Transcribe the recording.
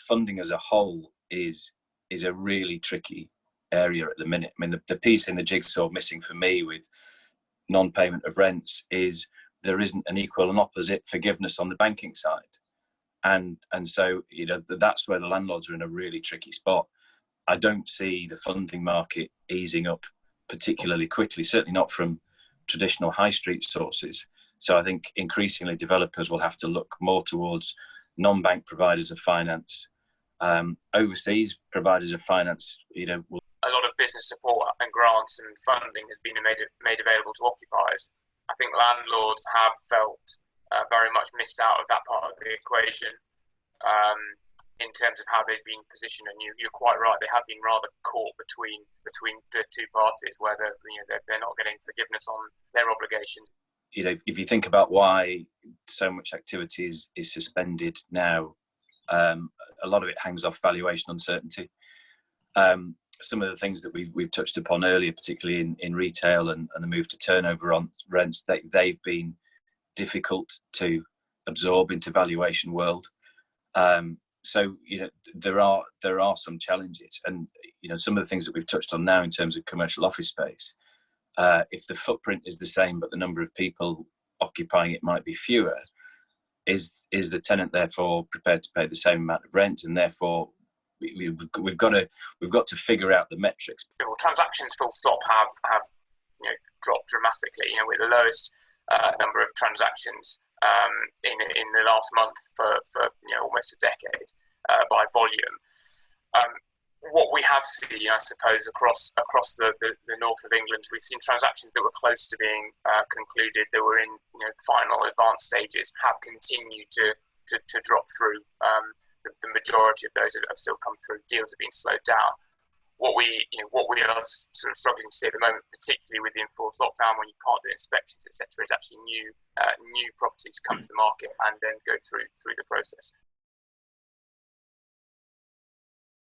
funding as a whole is a really tricky area at the minute. I mean, the piece in the jigsaw missing for me with non-payment of rents is there isn't an equal and opposite forgiveness on the banking side. And so, that's where the landlords are in a really tricky spot. I don't see the funding market easing up particularly quickly, certainly not from traditional high street sources. So I think increasingly developers will have to look more towards non-bank providers of finance, overseas providers of finance. Will... A lot of business support and grants and funding has been made available to occupiers. I think landlords have felt very much missed out of that part of the equation in terms of how they've been positioned. And you're quite right; they have been rather caught between the two parties, where they're not getting forgiveness on their obligations. If you think about why so much activity is suspended now, a lot of it hangs off valuation uncertainty. Some of the things that we've touched upon earlier, particularly in retail and the move to turnover on rents, they've been difficult to absorb into valuation world. So there are some challenges, and some of the things that we've touched on now in terms of commercial office space. If the footprint is the same but the number of people occupying it might be fewer, is the tenant therefore prepared to pay the same amount of rent? And therefore we've got to figure out the metrics. Transactions full stop have dropped dramatically. We're the lowest number of transactions in the last month for almost a decade by volume. What we have seen, I suppose, across the north of England, we've seen transactions that were close to being concluded, that were in final advanced stages, have continued to drop through. The majority of those have still come through. Deals have been slowed down. What we are sort of struggling to see at the moment, particularly with the enforced lockdown, when you can't do inspections, etc., is actually new properties come to the market and then go through the process.